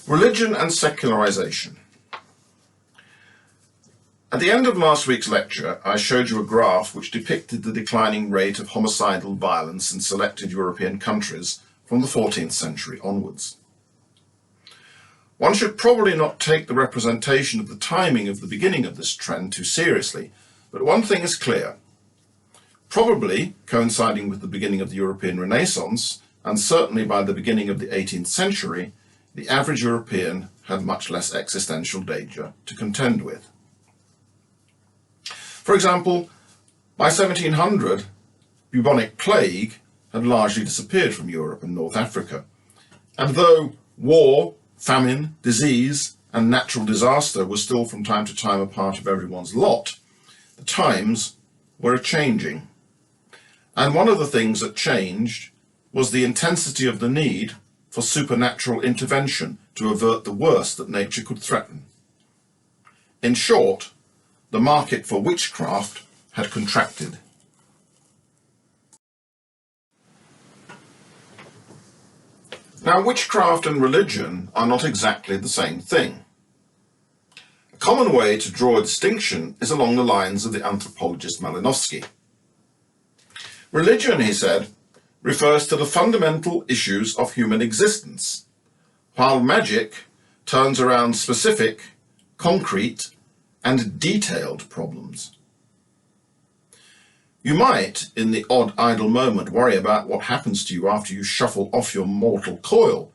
Religion and secularization. At the end of last week's lecture, I showed you a graph which depicted the declining rate of homicidal violence in selected European countries from the 14th century onwards. One should probably not take the representation of the timing of the beginning of this trend too seriously, but one thing is clear. Probably coinciding with the beginning of the European Renaissance, and certainly by the beginning of the 18th century, the average European had much less existential danger to contend with. For example, by 1700, bubonic plague had largely disappeared from Europe and North Africa, and though war, famine, disease, and natural disaster was still from time to time a part of everyone's lot, the times were a-changing. And one of the things that changed was the intensity of the need for supernatural intervention to avert the worst that nature could threaten. In short, the market for witchcraft had contracted. Now, witchcraft and religion are not exactly the same thing. A common way to draw a distinction is along the lines of the anthropologist Malinowski. Religion, he said, refers to the fundamental issues of human existence, while magic turns around specific, concrete, and detailed problems. You might, in the odd idle moment, worry about what happens to you after you shuffle off your mortal coil,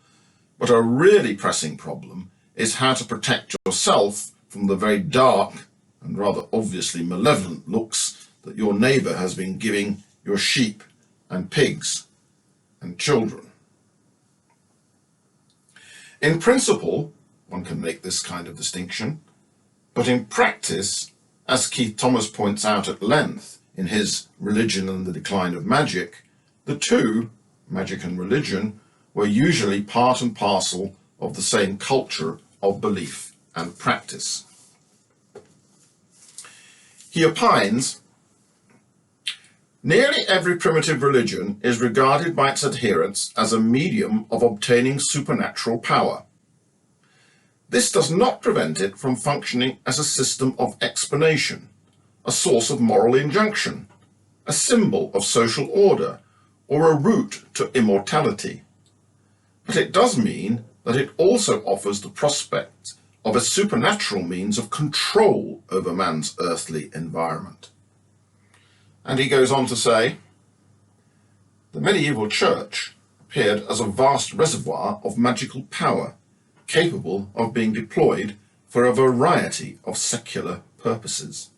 but a really pressing problem is how to protect yourself from the very dark and rather obviously malevolent looks that your neighbour has been giving your sheep and pigs and children. In principle, one can make this kind of distinction, but in practice, as Keith Thomas points out at length in his Religion and the Decline of Magic, the two, magic and religion, were usually part and parcel of the same culture of belief and practice. He opines, nearly every primitive religion is regarded by its adherents as a medium of obtaining supernatural power. This does not prevent it from functioning as a system of explanation, a source of moral injunction, a symbol of social order, or a route to immortality. But it does mean that it also offers the prospect of a supernatural means of control over man's earthly environment. And he goes on to say, the medieval church appeared as a vast reservoir of magical power, capable of being deployed for a variety of secular purposes.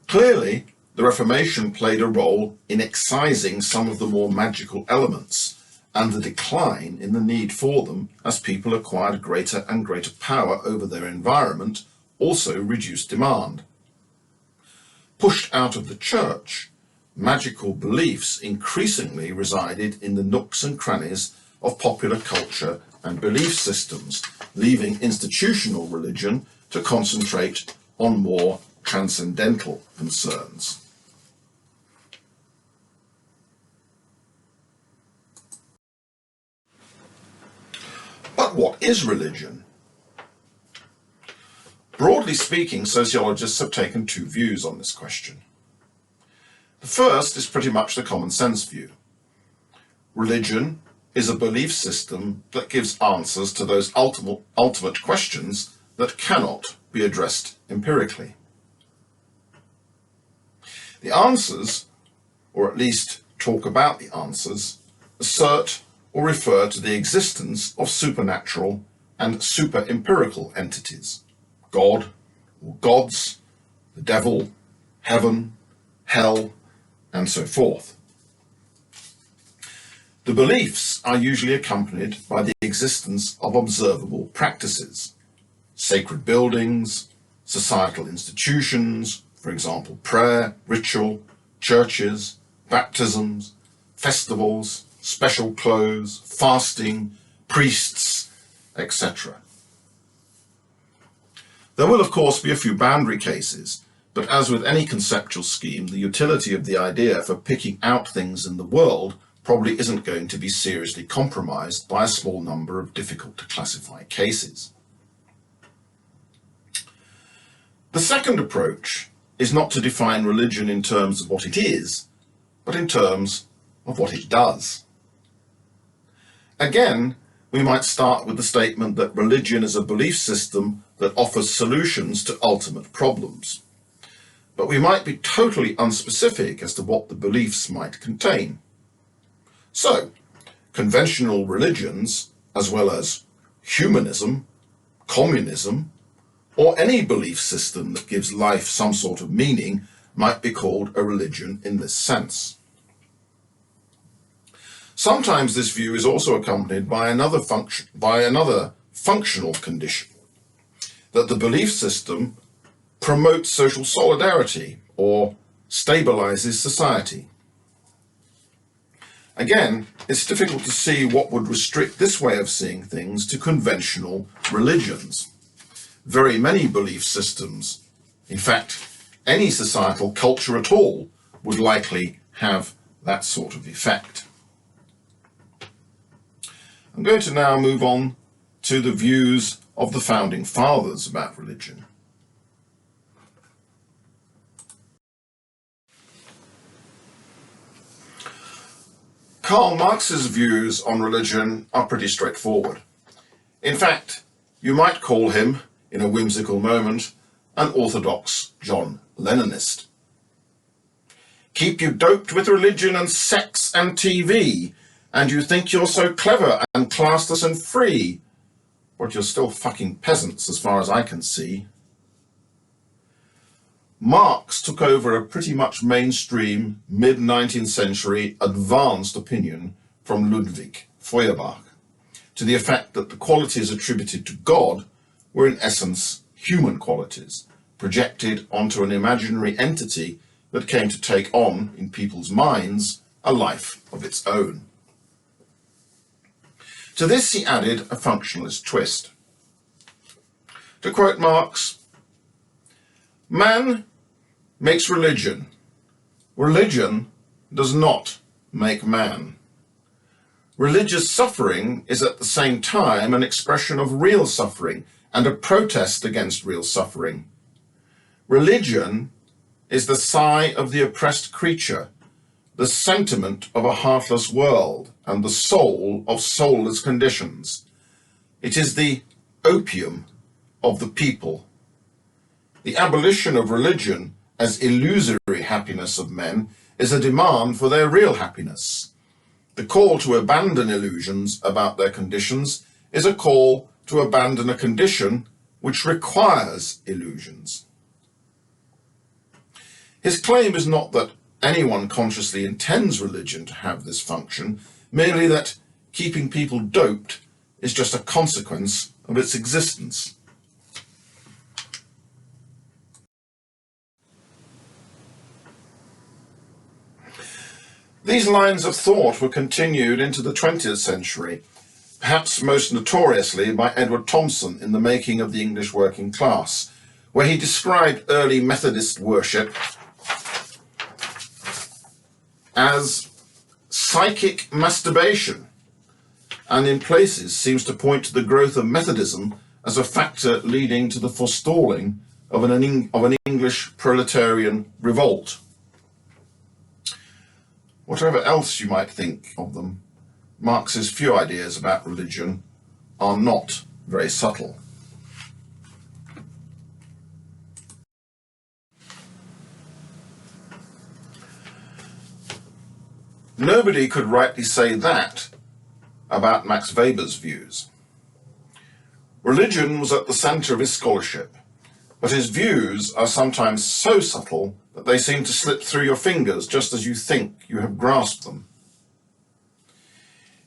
Clearly, the Reformation played a role in excising some of the more magical elements, and the decline in the need for them as people acquired greater and greater power over their environment also reduced demand. Pushed out of the church, magical beliefs increasingly resided in the nooks and crannies of popular culture and belief systems, leaving institutional religion to concentrate on more transcendental concerns. But what is religion? Broadly speaking, sociologists have taken two views on this question. The first is pretty much the common sense view. Religion is a belief system that gives answers to those ultimate questions that cannot be addressed empirically. The answers, or at least talk about the answers, assert or refer to the existence of supernatural and super-empirical entities, God or gods, the devil, heaven, hell, and so forth. The beliefs are usually accompanied by the existence of observable practices, sacred buildings, societal institutions, for example, prayer, ritual, churches, baptisms, festivals, special clothes, fasting, priests, etc. There will, of course, be a few boundary cases, but as with any conceptual scheme, the utility of the idea for picking out things in the world probably isn't going to be seriously compromised by a small number of difficult to classify cases. The second approach is not to define religion in terms of what it is, but in terms of what it does. Again, we might start with the statement that religion is a belief system that offers solutions to ultimate problems. But we might be totally unspecific as to what the beliefs might contain. So, conventional religions, as well as humanism, communism, or any belief system that gives life some sort of meaning, might be called a religion in this sense. Sometimes this view is also accompanied by another functional condition, that the belief system promotes social solidarity or stabilizes society. Again, it's difficult to see what would restrict this way of seeing things to conventional religions. Very many belief systems, in fact, any societal culture at all, would likely have that sort of effect. I'm going to now move on to the views of the founding fathers about religion. Karl Marx's views on religion are pretty straightforward. In fact, you might call him, in a whimsical moment, an orthodox John Lennonist. Keep you doped with religion and sex and TV, and you think you're so clever and classless and free, but you're still fucking peasants as far as I can see. Marx took over a pretty much mainstream mid-19th century advanced opinion from Ludwig Feuerbach, to the effect that the qualities attributed to God were in essence human qualities, projected onto an imaginary entity that came to take on, in people's minds, a life of its own. To this he added a functionalist twist. To quote Marx, "Man makes religion. Religion does not make man. Religious suffering is at the same time an expression of real suffering and a protest against real suffering. Religion is the sigh of the oppressed creature, the sentiment of a heartless world, and the soul of soulless conditions. It is the opium of the people. The abolition of religion as illusory happiness of men is a demand for their real happiness. The call to abandon illusions about their conditions is a call to abandon a condition which requires illusions." His claim is not that anyone consciously intends religion to have this function, merely that keeping people doped is just a consequence of its existence. These lines of thought were continued into the 20th century, perhaps most notoriously by Edward Thompson in The Making of the English Working Class, where he described early Methodist worship as psychic masturbation, and in places seems to point to the growth of Methodism as a factor leading to the forestalling of an English proletarian revolt. Whatever else you might think of them, Marx's few ideas about religion are not very subtle. Nobody could rightly say that about Max Weber's views. Religion was at the center of his scholarship, but his views are sometimes so subtle that they seem to slip through your fingers just as you think you have grasped them.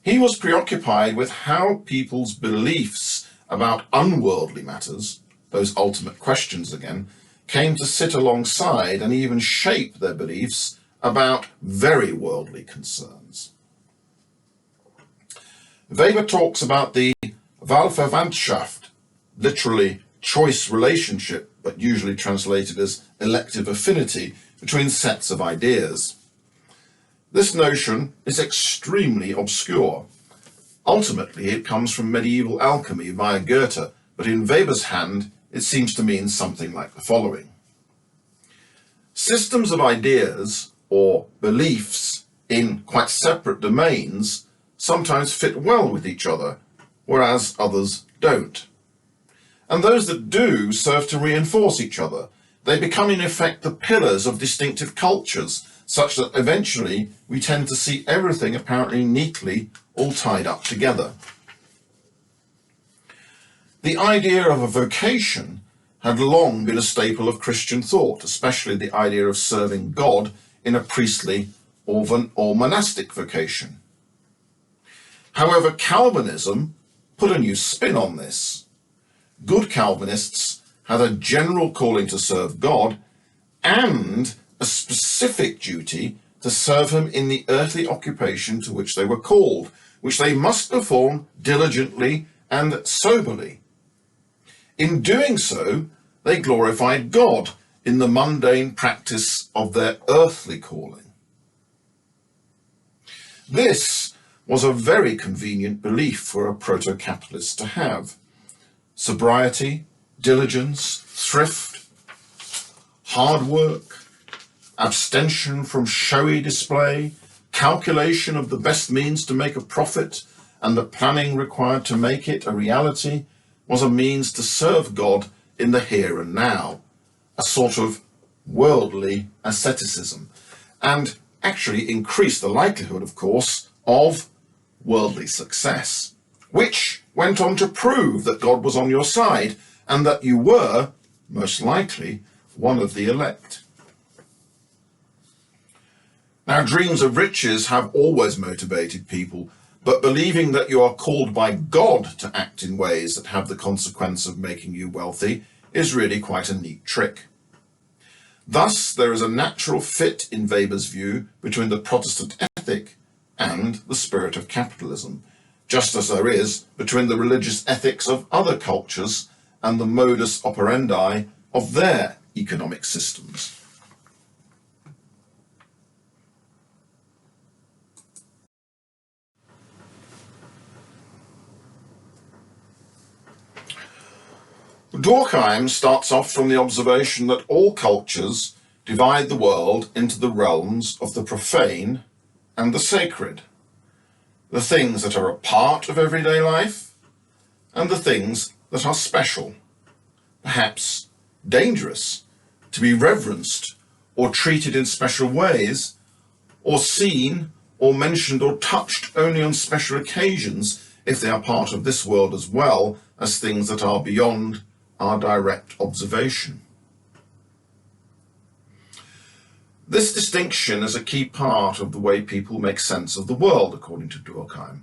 He was preoccupied with how people's beliefs about unworldly matters, those ultimate questions again, came to sit alongside and even shape their beliefs about very worldly concerns. Weber talks about the Wahlverwandtschaft, literally choice relationship, but usually translated as elective affinity, between sets of ideas. This notion is extremely obscure. Ultimately, it comes from medieval alchemy via Goethe, but in Weber's hand, it seems to mean something like the following. Systems of ideas, or beliefs, in quite separate domains sometimes fit well with each other, whereas others don't. And those that do serve to reinforce each other. They become in effect the pillars of distinctive cultures, such that eventually we tend to see everything apparently neatly all tied up together. The idea of a vocation had long been a staple of Christian thought, especially the idea of serving God in a priestly or monastic vocation. However, Calvinism put a new spin on this. Good Calvinists had a general calling to serve God and a specific duty to serve him in the earthly occupation to which they were called, which they must perform diligently and soberly. In doing so, they glorified God in the mundane practice of their earthly calling. This was a very convenient belief for a proto-capitalist to have. Sobriety, diligence, thrift, hard work, abstention from showy display, calculation of the best means to make a profit, and the planning required to make it a reality was a means to serve God in the here and now, a sort of worldly asceticism, and actually increased the likelihood, of course, of worldly success, which went on to prove that God was on your side and that you were, most likely, one of the elect. Now, dreams of riches have always motivated people, but believing that you are called by God to act in ways that have the consequence of making you wealthy is really quite a neat trick. Thus, there is a natural fit in Weber's view between the Protestant ethic and the spirit of capitalism, just as there is between the religious ethics of other cultures and the modus operandi of their economic systems. Durkheim starts off from the observation that all cultures divide the world into the realms of the profane and the sacred, the things that are a part of everyday life and the things that are special, perhaps dangerous, to be reverenced or treated in special ways, or seen or mentioned or touched only on special occasions if they are part of this world as well as things that are beyond our direct observation. This distinction is a key part of the way people make sense of the world, according to Durkheim.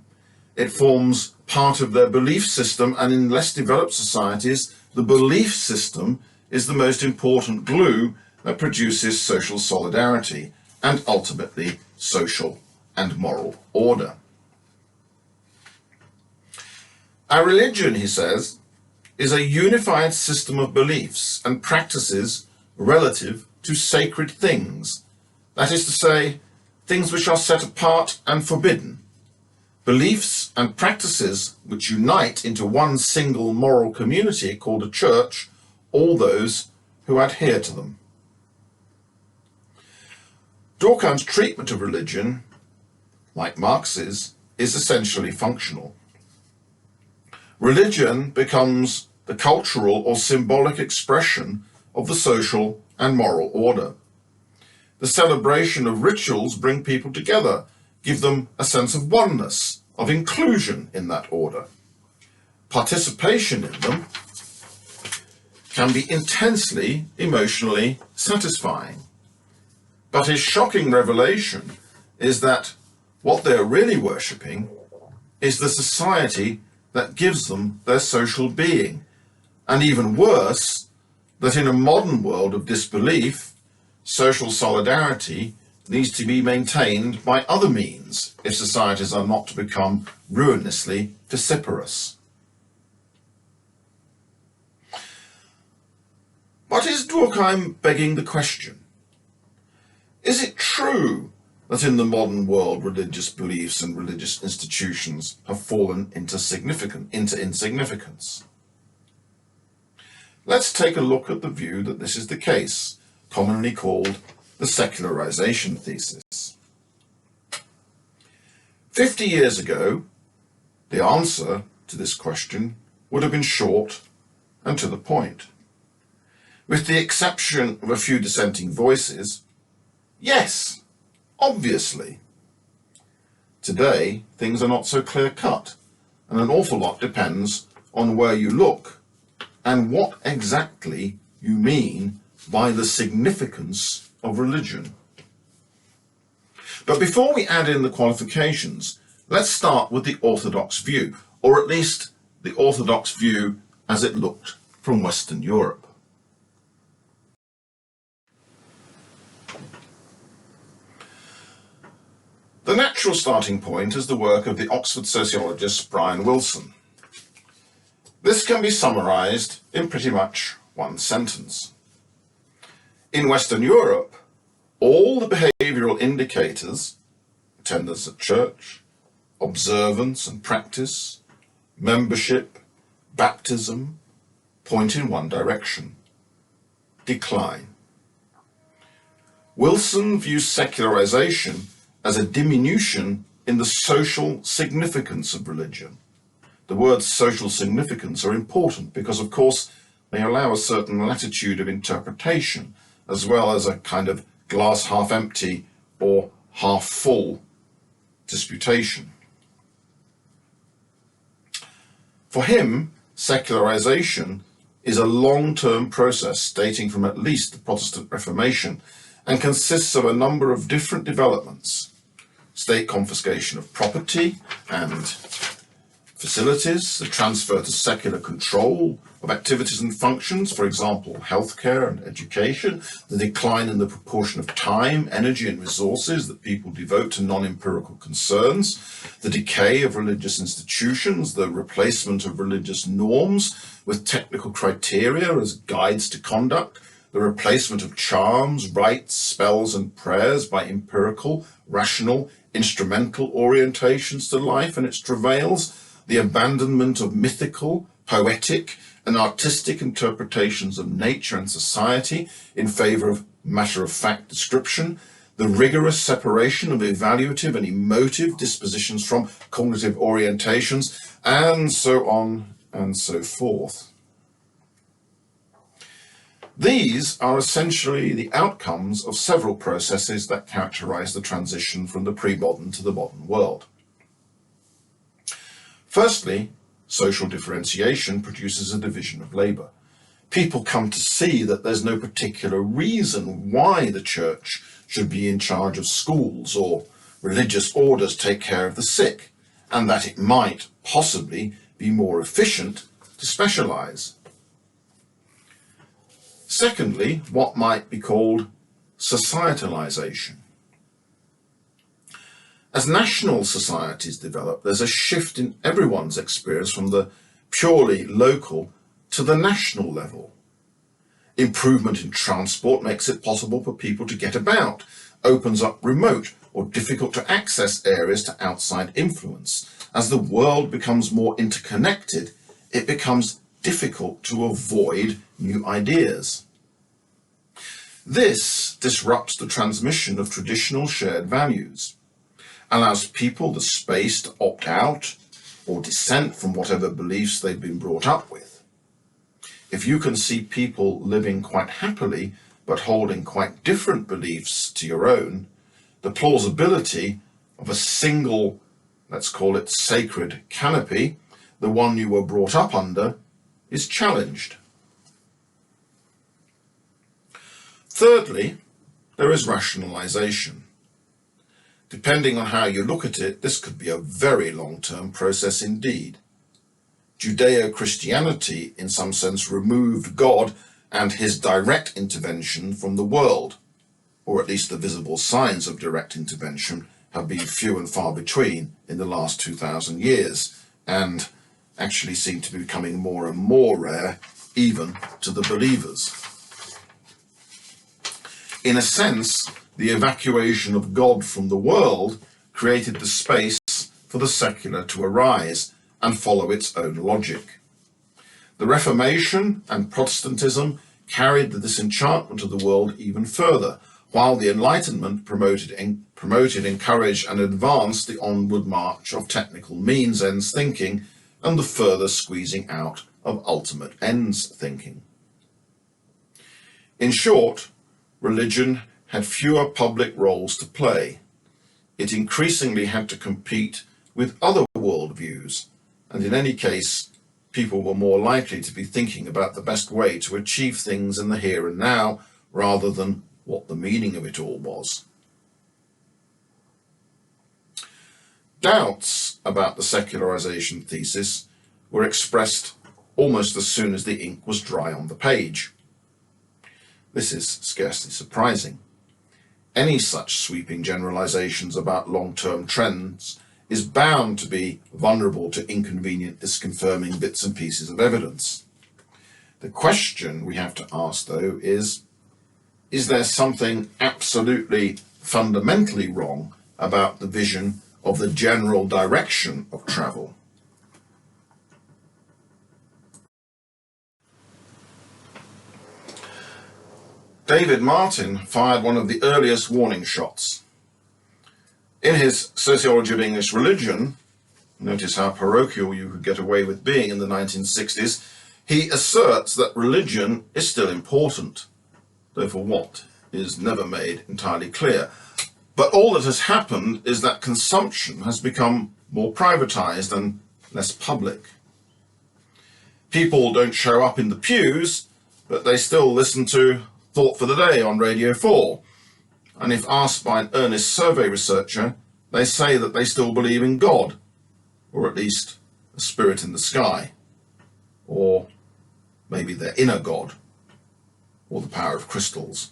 It forms part of their belief system, and in less developed societies, the belief system is the most important glue that produces social solidarity and ultimately social and moral order. Our religion, he says, is a unified system of beliefs and practices relative to sacred things, that is to say, things which are set apart and forbidden, beliefs and practices which unite into one single moral community called a church, all those who adhere to them. Durkheim's treatment of religion, like Marx's, is essentially functional. Religion becomes the cultural or symbolic expression of the social and moral order. The celebration of rituals bring people together, give them a sense of oneness, of inclusion in that order. Participation in them can be intensely emotionally satisfying. But his shocking revelation is that what they're really worshipping is the society that gives them their social being, and even worse, that in a modern world of disbelief, social solidarity needs to be maintained by other means if societies are not to become ruinously vociferous. But is Durkheim begging the question? Is it true that in the modern world religious beliefs and religious institutions have fallen into insignificance. Let's take a look at the view that this is the case, commonly called the secularization thesis. 50 years ago, the answer to this question would have been short and to the point. With the exception of a few dissenting voices, yes, obviously. Today, things are not so clear-cut, and an awful lot depends on where you look and what exactly you mean by the significance of religion. But before we add in the qualifications, let's start with the orthodox view, or at least the orthodox view as it looked from Western Europe. The natural starting point is the work of the Oxford sociologist Brian Wilson. This can be summarized in pretty much one sentence. In Western Europe, all the behavioral indicators, attendance at church, observance and practice, membership, baptism, point in one direction: decline. Wilson views secularization as a diminution in the social significance of religion. The words social significance are important because, of course, they allow a certain latitude of interpretation, as well as a kind of glass half empty or half full disputation. For him, secularization is a long-term process dating from at least the Protestant Reformation and consists of a number of different developments: state confiscation of property and facilities, the transfer to secular control of activities and functions, for example, healthcare and education, the decline in the proportion of time, energy and resources that people devote to non-empirical concerns, the decay of religious institutions, the replacement of religious norms with technical criteria as guides to conduct, the replacement of charms, rites, spells and prayers by empirical, rational, instrumental orientations to life and its travails, the abandonment of mythical, poetic, and artistic interpretations of nature and society in favor of matter-of-fact description, the rigorous separation of evaluative and emotive dispositions from cognitive orientations, and so on and so forth. These are essentially the outcomes of several processes that characterize the transition from the pre-modern to the modern world. Firstly, social differentiation produces a division of labour. People come to see that there's no particular reason why the church should be in charge of schools or religious orders take care of the sick, and that it might possibly be more efficient to specialise. Secondly, what might be called societalisation. As national societies develop, there's a shift in everyone's experience from the purely local to the national level. Improvement in transport makes it possible for people to get about, opens up remote or difficult to access areas to outside influence. As the world becomes more interconnected, it becomes difficult to avoid new ideas. This disrupts the transmission of traditional shared values, allows people the space to opt out or dissent from whatever beliefs they've been brought up with. If you can see people living quite happily but holding quite different beliefs to your own, the plausibility of a single, let's call it sacred canopy, the one you were brought up under, is challenged. Thirdly, there is rationalization. Depending on how you look at it, this could be a very long-term process indeed. Judeo-Christianity, in some sense, removed God and his direct intervention from the world, or at least the visible signs of direct intervention have been few and far between in the last 2,000 years, and actually seem to be becoming more and more rare, even to the believers. In a sense, the evacuation of God from the world created the space for the secular to arise and follow its own logic. The Reformation and Protestantism carried the disenchantment of the world even further, while the Enlightenment promoted, encouraged, and advanced the onward march of technical means ends thinking and the further squeezing out of ultimate ends thinking. In short, religion had fewer public roles to play. It increasingly had to compete with other worldviews, and in any case, people were more likely to be thinking about the best way to achieve things in the here and now, rather than what the meaning of it all was. Doubts about the secularization thesis were expressed almost as soon as the ink was dry on the page. This is scarcely surprising. Any such sweeping generalizations about long-term trends is bound to be vulnerable to inconvenient, disconfirming bits and pieces of evidence. The question we have to ask, though, is there something absolutely fundamentally wrong about the vision of the general direction of travel? David Martin fired one of the earliest warning shots. In his Sociology of English Religion, notice how parochial you could get away with being in the 1960s, he asserts that religion is still important, though for what is never made entirely clear. But all that has happened is that consumption has become more privatized and less public. People don't show up in the pews, but they still listen to Thought for the Day on Radio 4. And if asked by an earnest survey researcher, they say that they still believe in God, or at least a spirit in the sky, or maybe their inner God, or the power of crystals.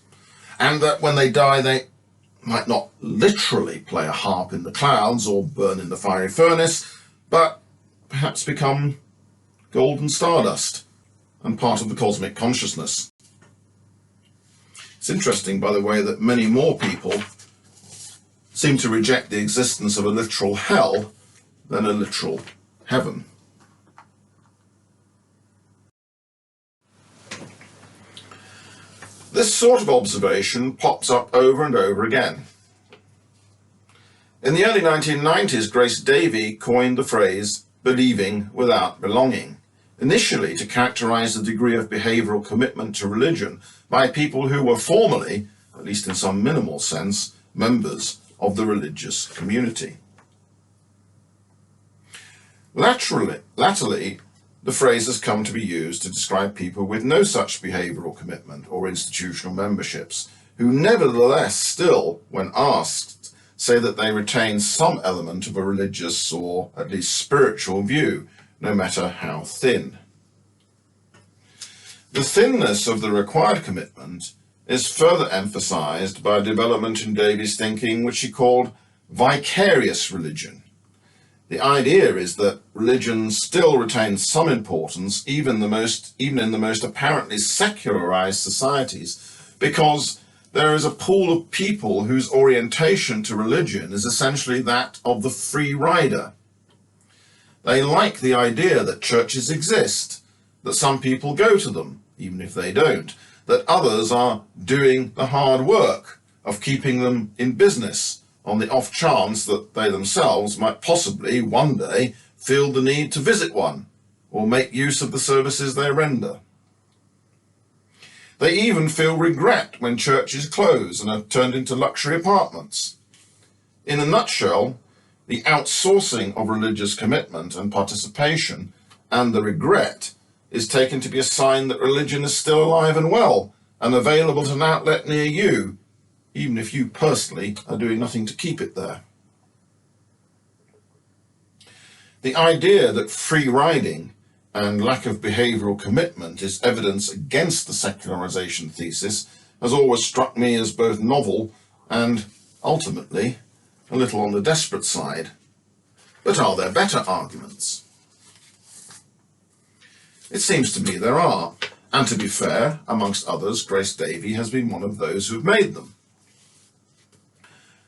And that when they die, they might not literally play a harp in the clouds or burn in the fiery furnace, but perhaps become golden stardust and part of the cosmic consciousness. It's interesting, by the way, that many more people seem to reject the existence of a literal hell than a literal heaven. This sort of observation pops up over and over again. In the early 1990s, Grace Davey coined the phrase believing without belonging, initially to characterize the degree of behavioral commitment to religion by people who were formerly, at least in some minimal sense, members of the religious community. Latterly, the phrase has come to be used to describe people with no such behavioral commitment or institutional memberships, who nevertheless still, when asked, say that they retain some element of a religious or at least spiritual view, no matter how thin. The thinness of the required commitment is further emphasized by a development in Davey's thinking which he called vicarious religion. The idea is that religion still retains some importance even in the most apparently secularized societies, because there is a pool of people whose orientation to religion is essentially that of the free rider. They like the idea that churches exist, that some people go to them, even if they don't, that others are doing the hard work of keeping them in business on the off chance that they themselves might possibly one day feel the need to visit one or make use of the services they render. They even feel regret when churches close and are turned into luxury apartments. In a nutshell, the outsourcing of religious commitment and participation and the regret is taken to be a sign that religion is still alive and well and available at an outlet near you, even if you personally are doing nothing to keep it there. The idea that free riding and lack of behavioral commitment is evidence against the secularization thesis has always struck me as both novel and, ultimately, a little on the desperate side. But are there better arguments? It seems to me there are, And to be fair, amongst others, Grace Davey has been one of those who have made them.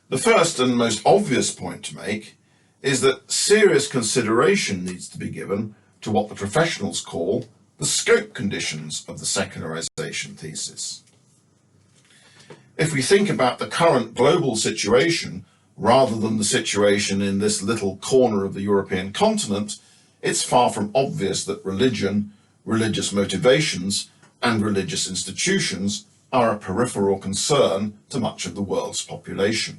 The first and most obvious point to make is that serious consideration needs to be given to what the professionals call the scope conditions of the secularization thesis. If we think about the current global situation, rather than the situation in this little corner of the European continent, it's far from obvious that religion, religious motivations, and religious institutions are a peripheral concern to much of the world's population.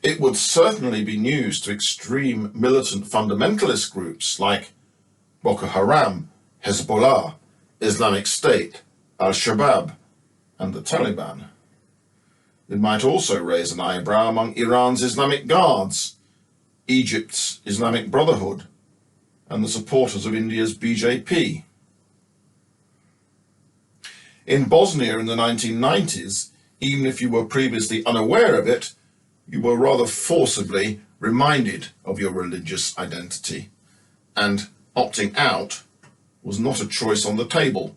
It would certainly be news to extreme militant fundamentalist groups like Boko Haram, Hezbollah, Islamic State, Al-Shabaab, and the Taliban. It might also raise an eyebrow among Iran's Islamic Guards, Egypt's Islamic Brotherhood, and the supporters of India's BJP. In Bosnia in the 1990s, even if you were previously unaware of it, you were rather forcibly reminded of your religious identity, and opting out was not a choice on the table,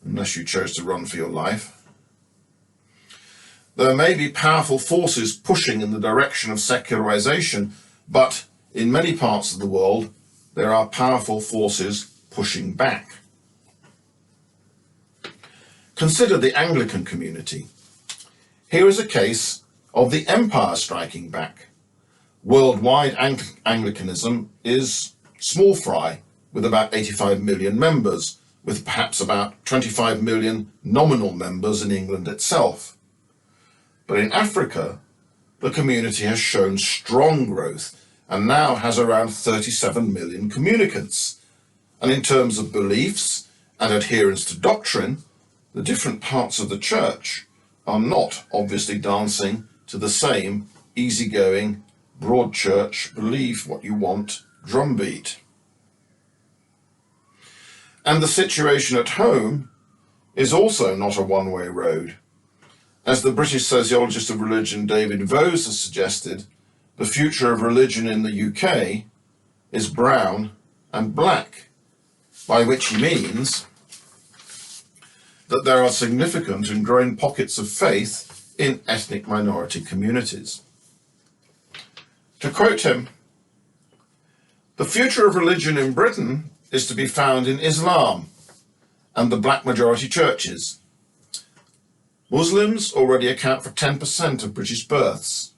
unless you chose to run for your life. There may be powerful forces pushing in the direction of secularization, but in many parts of the world, there are powerful forces pushing back. Consider the Anglican community. Here is a case of the empire striking back. Worldwide Anglicanism is small fry, with about 85 million members, with perhaps about 25 million nominal members in England itself. But in Africa, the community has shown strong growth and now has around 37 million communicants. And in terms of beliefs and adherence to doctrine, the different parts of the church are not obviously dancing to the same easygoing, broad church, believe what you want drumbeat. And the situation at home is also not a one-way road. As the British sociologist of religion David Vose has suggested, the future of religion in the UK is brown and black, by which he means that there are significant and growing pockets of faith in ethnic minority communities. To quote him, "The future of religion in Britain is to be found in Islam and the black majority churches. Muslims already account for 10% of British births.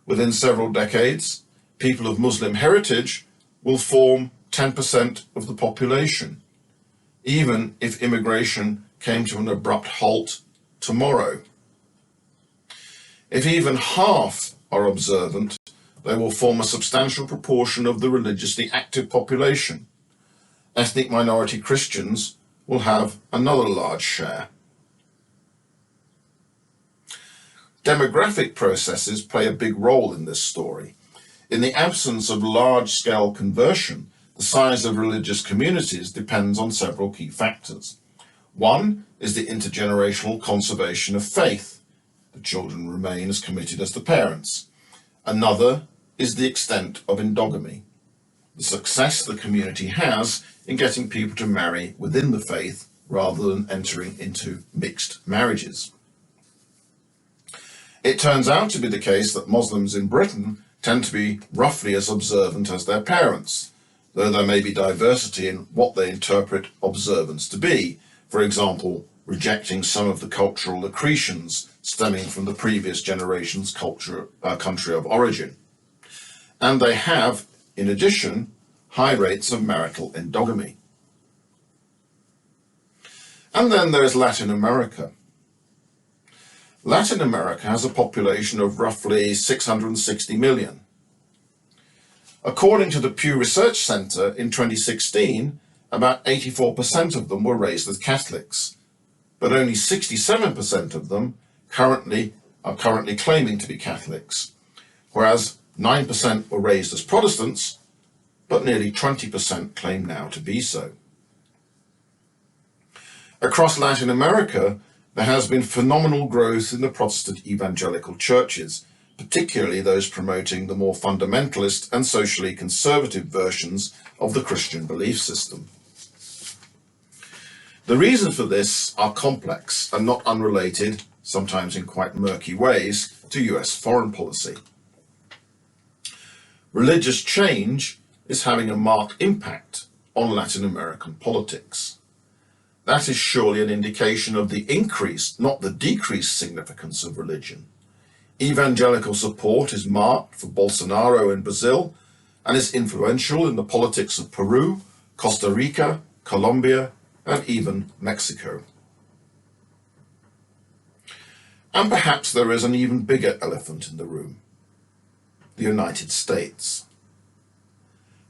Within several decades, people of Muslim heritage will form 10% of the population, even if immigration came to an abrupt halt tomorrow. If even half are observant, they will form a substantial proportion of the religiously active population. Ethnic minority Christians will have another large share." Demographic processes play a big role in this story. In the absence of large-scale conversion, the size of religious communities depends on several key factors. One is the intergenerational conservation of faith. The children remain as committed as the parents. Another is the extent of endogamy, the success the community has in getting people to marry within the faith rather than entering into mixed marriages. It turns out to be the case that Muslims in Britain tend to be roughly as observant as their parents, though there may be diversity in what they interpret observance to be, for example, rejecting some of the cultural accretions stemming from the previous generation's country of origin. And they have, in addition, high rates of marital endogamy. And then there is Latin America. Latin America has a population of roughly 660 million. According to the Pew Research Center in 2016, about 84% of them were raised as Catholics, but only 67% of them are currently claiming to be Catholics, whereas 9% were raised as Protestants, but nearly 20% claim now to be so. Across Latin America, there has been phenomenal growth in the Protestant evangelical churches, particularly those promoting the more fundamentalist and socially conservative versions of the Christian belief system. The reasons for this are complex and not unrelated, sometimes in quite murky ways, to US foreign policy. Religious change is having a marked impact on Latin American politics. That is surely an indication of the increased, not the decreased significance of religion. Evangelical support is marked for Bolsonaro in Brazil and is influential in the politics of Peru, Costa Rica, Colombia, and even Mexico. And perhaps there is an even bigger elephant in the room: the United States.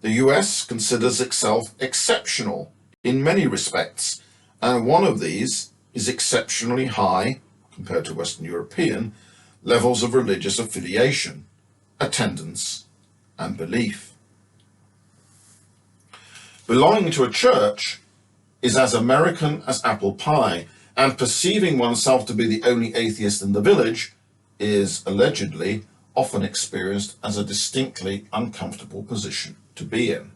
The US considers itself exceptional in many respects, and one of these is exceptionally high, compared to Western European, levels of religious affiliation, attendance, and belief. Belonging to a church is as American as apple pie, and perceiving oneself to be the only atheist in the village is allegedly often experienced as a distinctly uncomfortable position to be in.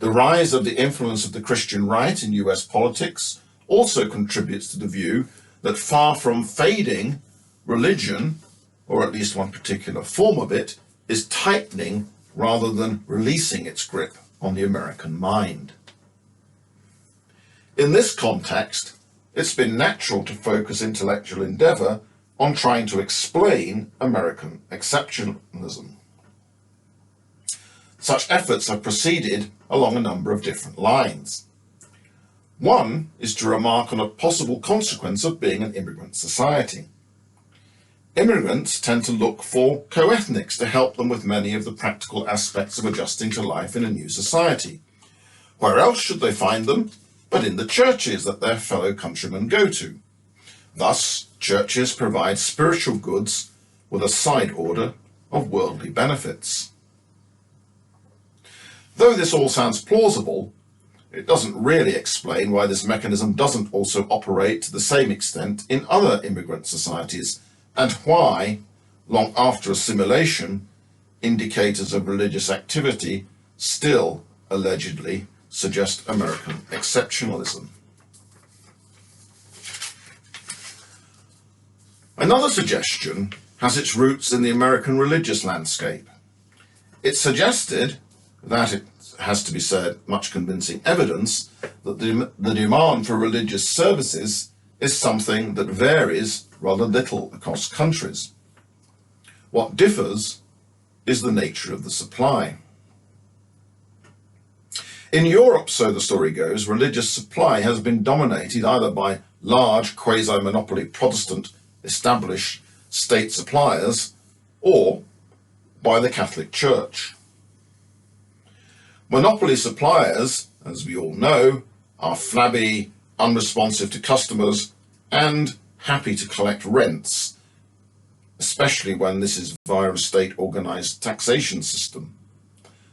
The rise of the influence of the Christian right in US politics also contributes to the view that far from fading, religion, or at least one particular form of it, is tightening rather than releasing its grip on the American mind. In this context, it's been natural to focus intellectual endeavor on trying to explain American exceptionalism. Such efforts have proceeded along a number of different lines. One is to remark on a possible consequence of being an immigrant society. Immigrants tend to look for co-ethnics to help them with many of the practical aspects of adjusting to life in a new society. Where else should they find them but in the churches that their fellow countrymen go to? Thus, churches provide spiritual goods with a side order of worldly benefits. Though this all sounds plausible, it doesn't really explain why this mechanism doesn't also operate to the same extent in other immigrant societies, and why, long after assimilation, indicators of religious activity still allegedly suggest American exceptionalism. Another suggestion has its roots in the American religious landscape. It's suggested that, it has to be said, much convincing evidence that the demand for religious services is something that varies rather little across countries. What differs is the nature of the supply. In Europe, so the story goes, religious supply has been dominated either by large quasi-monopoly Protestant established state suppliers or by the Catholic Church. Monopoly suppliers, as we all know, are flabby, unresponsive to customers, and happy to collect rents, especially when this is via a state-organized taxation system.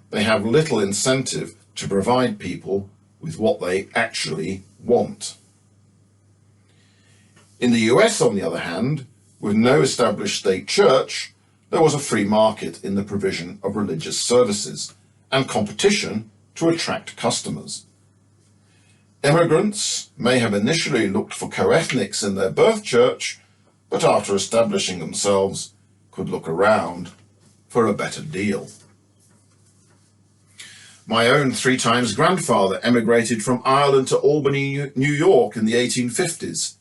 They have little incentive to provide people with what they actually want. In the US, on the other hand, with no established state church, there was a free market in the provision of religious services and competition to attract customers. Immigrants may have initially looked for co-ethnics in their birth church, but after establishing themselves could look around for a better deal. My own 3 times grandfather emigrated from Ireland to Albany, New York in the 1850s.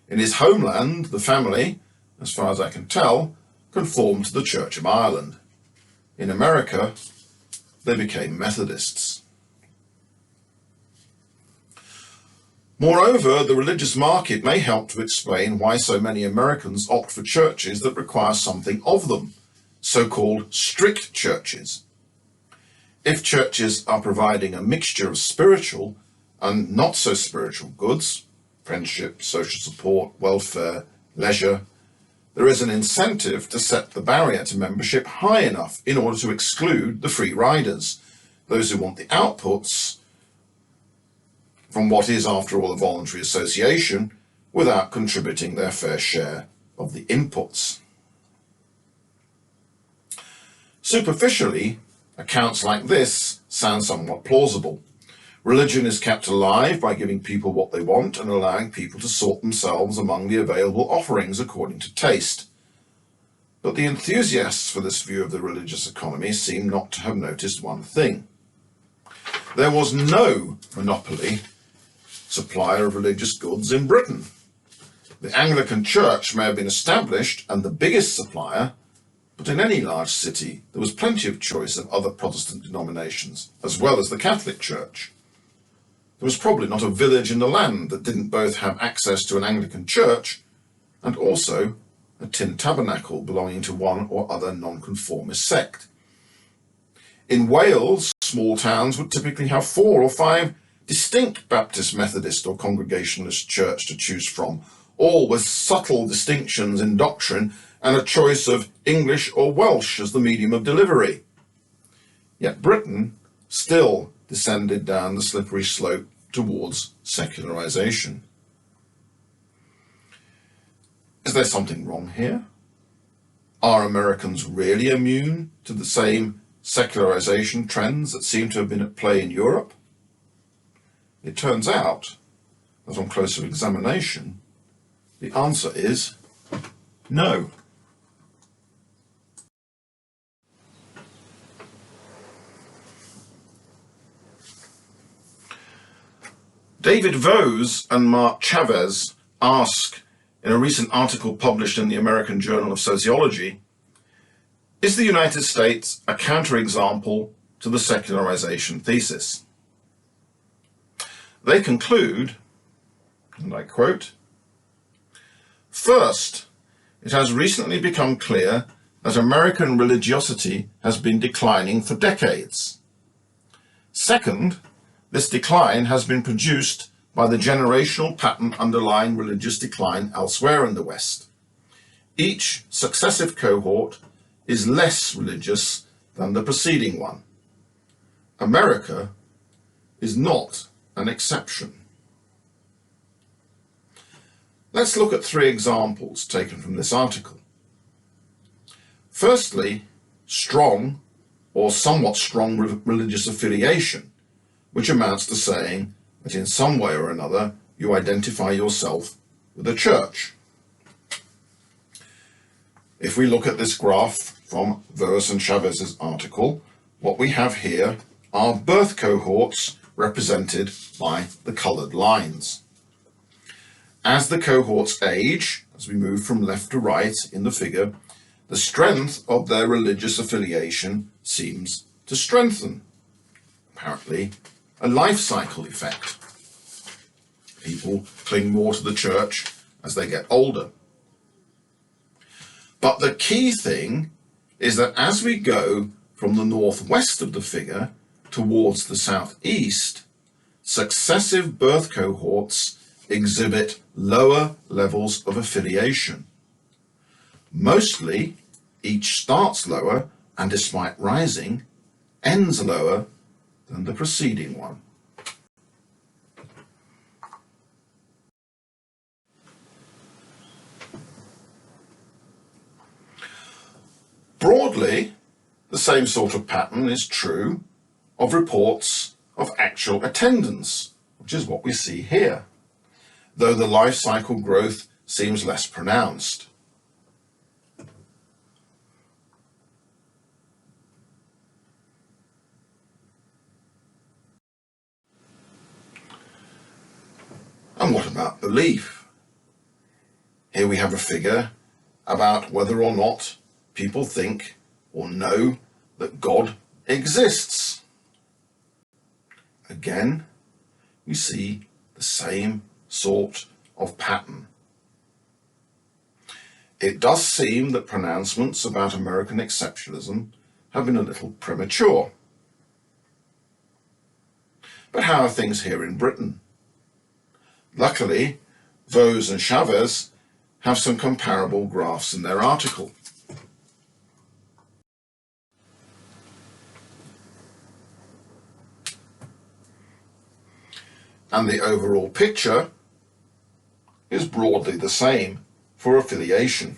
In his homeland, the family, as far as I can tell, conformed to the Church of Ireland. In America, they became Methodists. Moreover, the religious market may help to explain why so many Americans opt for churches that require something of them, so-called strict churches. If churches are providing a mixture of spiritual and not so spiritual goods, friendship, social support, welfare, leisure, there is an incentive to set the barrier to membership high enough in order to exclude the free riders, those who want the outputs from what is, after all, a voluntary association, without contributing their fair share of the inputs. Superficially, accounts like this sound somewhat plausible. Religion is kept alive by giving people what they want and allowing people to sort themselves among the available offerings according to taste. But the enthusiasts for this view of the religious economy seem not to have noticed one thing. There was no monopoly supplier of religious goods in Britain. The Anglican Church may have been established and the biggest supplier, but in any large city there was plenty of choice of other Protestant denominations, as well as the Catholic Church. There was probably not a village in the land that didn't both have access to an Anglican church and also a tin tabernacle belonging to one or other nonconformist sect. In Wales, small towns would typically have 4 or 5 distinct Baptist, Methodist or Congregationalist church to choose from, all with subtle distinctions in doctrine and a choice of English or Welsh as the medium of delivery. Yet Britain still descended down the slippery slope towards secularization. Is there something wrong here? Are Americans really immune to the same secularization trends that seem to have been at play in Europe? It turns out that on closer examination, the answer is no. David Vose and Mark Chavez ask in a recent article published in the American Journal of Sociology, is the United States a counterexample to the secularization thesis? They conclude, and I quote, "First, it has recently become clear that American religiosity has been declining for decades. Second, this decline has been produced by the generational pattern underlying religious decline elsewhere in the West. Each successive cohort is less religious than the preceding one. America is not an exception." Let's look at 3 examples taken from this article. Firstly, strong or somewhat strong religious affiliation, which amounts to saying that in some way or another you identify yourself with a church. If we look at this graph from Vose and Chavez's article, what we have here are birth cohorts represented by the coloured lines. As the cohorts age, as we move from left to right in the figure, the strength of their religious affiliation seems to strengthen. Apparently, a life cycle effect. People cling more to the church as they get older. But the key thing is that as we go from the northwest of the figure towards the southeast, successive birth cohorts exhibit lower levels of affiliation. Mostly, each starts lower and, despite rising, ends lower than the preceding one. Broadly, the same sort of pattern is true of reports of actual attendance, which is what we see here, though the life cycle growth seems less pronounced. And what about belief? Here we have a figure about whether or not people think or know that God exists. Again, we see the same sort of pattern. It does seem that pronouncements about American exceptionalism have been a little premature. But how are things here in Britain? Luckily, Vose and Chavez have some comparable graphs in their article. And the overall picture is broadly the same for affiliation.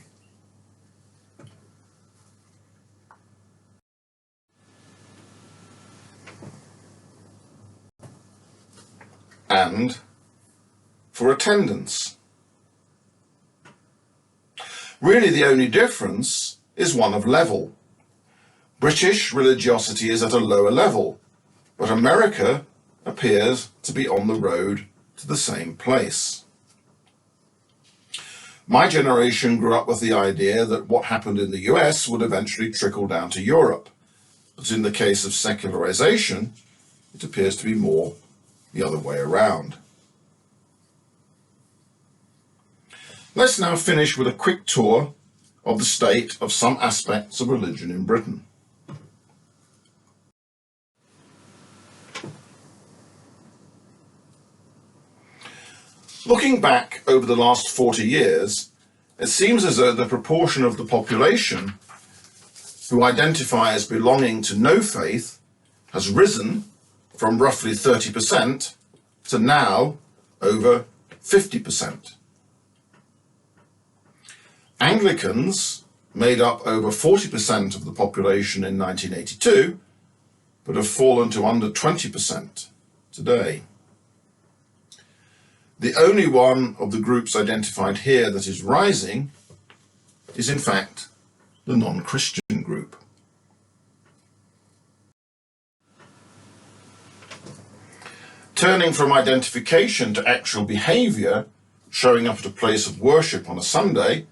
and for attendance. Really, the only difference is one of level. British religiosity is at a lower level, but America appears to be on the road to the same place. My generation grew up with the idea that what happened in the US would eventually trickle down to Europe, but in the case of secularization, it appears to be more the other way around. Let's now finish with a quick tour of the state of some aspects of religion in Britain. Looking back over the last 40 years, it seems as though the proportion of the population who identify as belonging to no faith has risen from roughly 30% to now over 50%. Anglicans made up over 40% of the population in 1982, but have fallen to under 20% today. The only one of the groups identified here that is rising is, in fact, the non-Christian group. Turning from identification to actual behavior, showing up at a place of worship on a Sunday,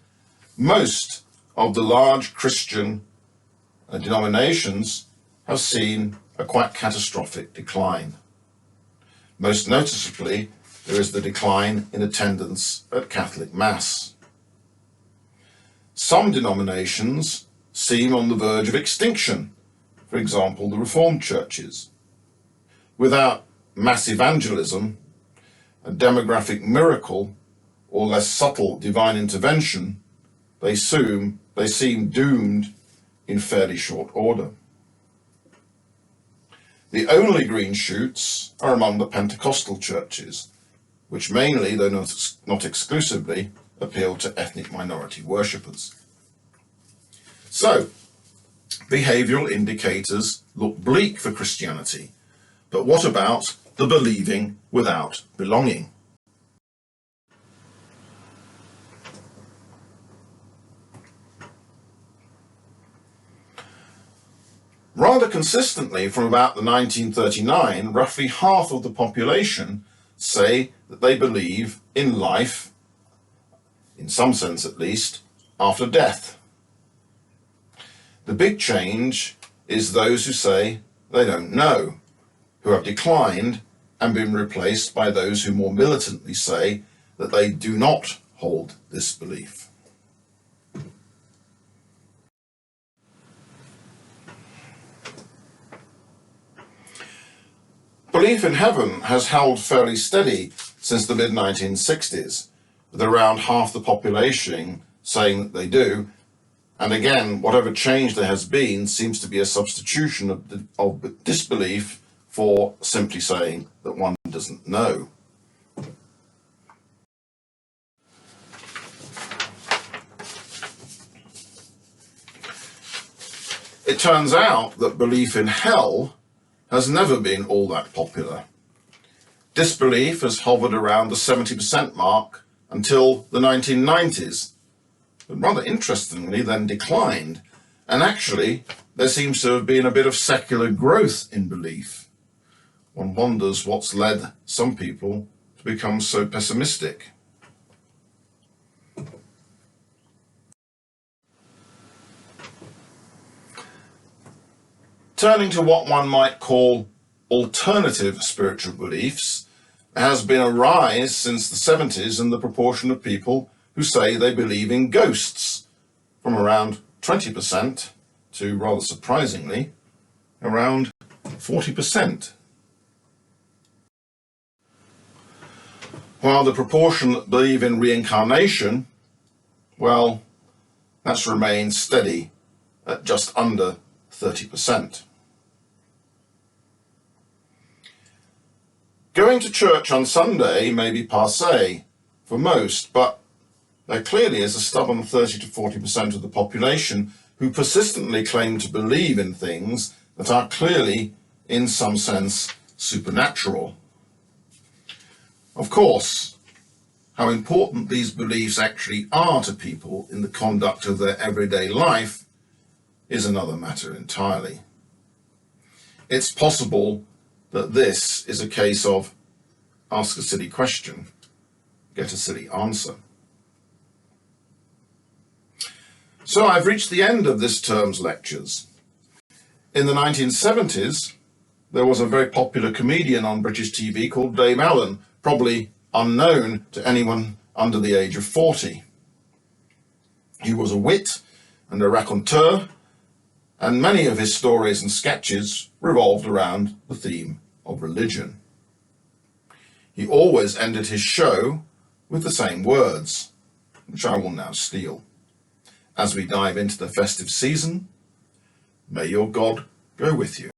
most of the large Christian denominations have seen a quite catastrophic decline. Most noticeably, there is the decline in attendance at Catholic Mass. Some denominations seem on the verge of extinction, for example, the Reformed churches. Without mass evangelism, a demographic miracle, or less subtle divine intervention, they seem doomed in fairly short order. The only green shoots are among the Pentecostal churches, which mainly, though not exclusively, appeal to ethnic minority worshippers. So, behavioral indicators look bleak for Christianity, but what about the believing without belonging? Rather consistently, from about the 1939, roughly half of the population say that they believe in life, in some sense at least, after death. The big change is those who say they don't know, who have declined and been replaced by those who more militantly say that they do not hold this belief. Belief in heaven has held fairly steady since the mid-1960s, with around half the population saying that they do, and again, whatever change there has been seems to be a substitution of disbelief for simply saying that one doesn't know. It turns out that belief in hell has never been all that popular. Disbelief has hovered around the 70% mark until the 1990s, but rather interestingly then declined, and actually there seems to have been a bit of secular growth in belief. One wonders what's led some people to become so pessimistic. Turning to what one might call alternative spiritual beliefs, there has been a rise since the 70s in the proportion of people who say they believe in ghosts, from around 20% to, rather surprisingly, around 40%. While the proportion that believe in reincarnation, well, that's remained steady at just under 30%. Going to church on Sunday may be passé for most, but there clearly is a stubborn 30 to 40% of the population who persistently claim to believe in things that are clearly, in some sense, supernatural. Of course, how important these beliefs actually are to people in the conduct of their everyday life is another matter entirely. It's possible that this is a case of ask a silly question, get a silly answer. So I've reached the end of this term's lectures. In the 1970s, there was a very popular comedian on British TV called Davey, probably unknown to anyone under the age of 40. He was a wit and a raconteur, and many of his stories and sketches revolved around the theme of religion. He always ended his show with the same words, which I will now steal. As we dive into the festive season, may your God go with you.